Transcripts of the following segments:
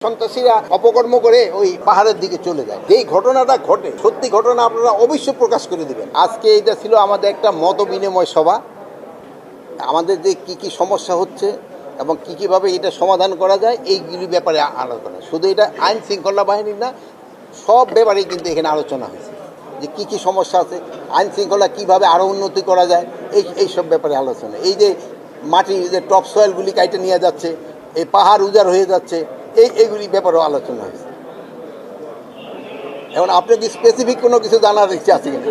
সন্ত্রাসীরা অপকর্ম করে ওই পাহাড়ের দিকে চলে যায়। যেই ঘটনাটা ঘটে, সত্যি ঘটনা আপনারা অবশ্যই প্রকাশ করে দিবেন। আজকে এটা ছিল আমাদের একটা মত বিনিময় সভা। আমাদের যে কি কি সমস্যা হচ্ছে এবং কীভাবে এটা সমাধান করা যায় এইগুলি ব্যাপারে আলোচনা। শুধু এটা আইন শৃঙ্খলা বাহিনীর না, সব ব্যাপারেই কিন্তু এখানে আলোচনা হয়েছে যে কি কি সমস্যা আছে, আইন শৃঙ্খলা কীভাবে আরও উন্নতি করা যায়, এইসব ব্যাপারে আলোচনা। এই যে মাটি যে টপ সয়েলগুলি কাইটে নিয়ে যাচ্ছে, এই পাহাড় উজাড় হয়ে যাচ্ছে, এইগুলি ব্যাপারেও আলোচনা হয়েছে। এখন আপনার কি স্পেসিফিক কোনো কিছু জানার ইচ্ছা আছে কিনা?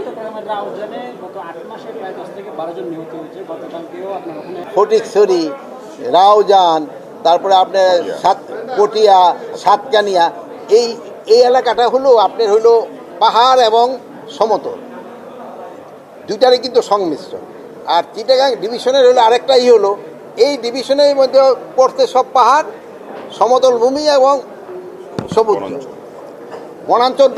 ফটিকছড়ি, রাউজান, তারপরে আপনার পটিয়া, সাতকানিয়া, এই এলাকাটা হলো আপনার হলো পাহাড় এবং সমতল, দুইটারই কিন্তু সংমিশ্রণ। আর চিটাগাং ডিভিশনের হলো আরেকটা হলো, এই ডিভিশনের মধ্যে পড়তে সব পাহাড়, সমতল ভূমি এবং সবুজ বনাঞ্চল।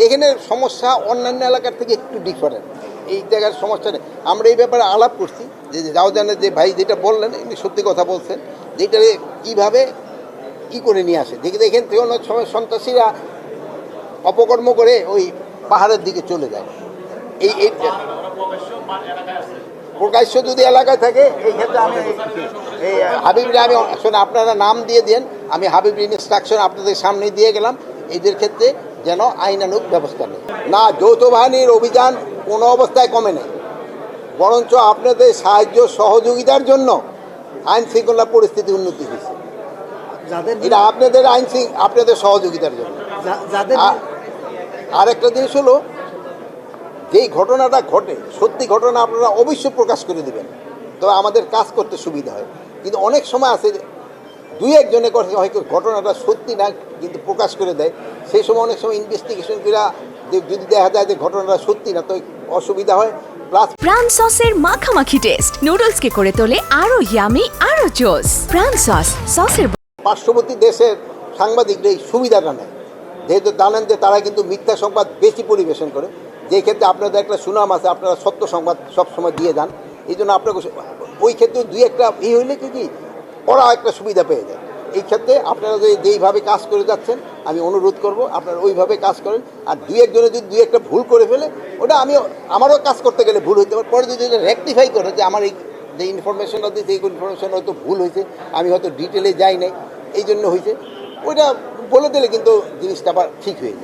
এখানে সমস্যা অন্যান্য এলাকার থেকে একটু ডিফারেন্ট। এই জায়গার সমস্যা নেই। আমরা এই ব্যাপারে আলাপ করছি যে জাউজানের যে ভাই যেটা বললেন, এমনি সত্যি কথা বলছেন, যেটা কীভাবে কী করে নিয়ে আসে। দেখেন তো অনেক সময় সন্ত্রাসীরা অপকর্ম করে ওই পাহাড়ের দিকে চলে যায়। এই প্রকাশ্য যদি এলাকায় থাকে, এই ক্ষেত্রে আমি এই হাবিবরে আমি শোনে আপনারা নাম দিয়ে দেন, আমি হাবিব ইনস্ট্রাকশন আপনাদের সামনে দিয়ে গেলাম, এদের ক্ষেত্রে যেন আইনানুগ ব্যবস্থা নেই। না, যৌথ বাহিনীর অভিযান কোনো অবস্থায় কমে নেই, বরঞ্চ আপনাদের সাহায্য সহযোগিতার জন্য আইন শৃঙ্খলা পরিস্থিতি উন্নতি হয়েছে। এটা আপনাদের আপনাদের সহযোগিতার জন্য। আরেকটা জিনিস হলো, যেই ঘটনাটা ঘটে, সত্যি ঘটনা আপনারা অবশ্যই প্রকাশ করে দেবেন, তবে আমাদের কাজ করতে সুবিধা হয়। কিন্তু অনেক সময় আছে দুই একজনে হয়তো ঘটনাটা সত্যি না কিন্তু প্রকাশ করে দেয়, সেই সময় অনেক সময় ইনভেস্টিগেশন করে যদি দেখা যায় যে ঘটনাটা সত্যি না, তো অসুবিধা হয়। প্লাস প্রাণ সসের মাখামাখি টেস্ট নুডলসকে করে তোলে আরো ইয়ামি, আরো জোস। প্রাণ সসের পার্শ্ববর্তী দেশের সাংবাদিকরা এই সুবিধাটা নেয়, যেহেতু জানেন যে তারা কিন্তু মিথ্যা সংবাদ বেশি পরিবেশন করে, যে ক্ষেত্রে আপনাদের একটা সুনাম আছে, আপনারা সত্য সংবাদ সবসময় দিয়ে যান। এই জন্য আপনাকে ওই ক্ষেত্রে দুই একটা হইলে কি ওরা একটা সুবিধা পেয়ে যায়। এই ক্ষেত্রে আপনারা যেইভাবে কাজ করে যাচ্ছেন, আমি অনুরোধ করব আপনারা ওইভাবে কাজ করেন। আর দুই একজনে যদি দুই একটা ভুল করে ফেলে, ওটা আমারও কাজ করতে গেলে ভুল হইতে পারে, পরে যদি এটা রেকটিফাই করে যে আমার এই যে ইনফরমেশনটা দিয়েছে এই ইনফরমেশন হয়তো ভুল হয়েছে, আমি হয়তো ডিটেলে যাই নাই, এই জন্য হয়েছে, ওইটা বলে দিলে কিন্তু জিনিসটা আবার ঠিক হয়ে যায়।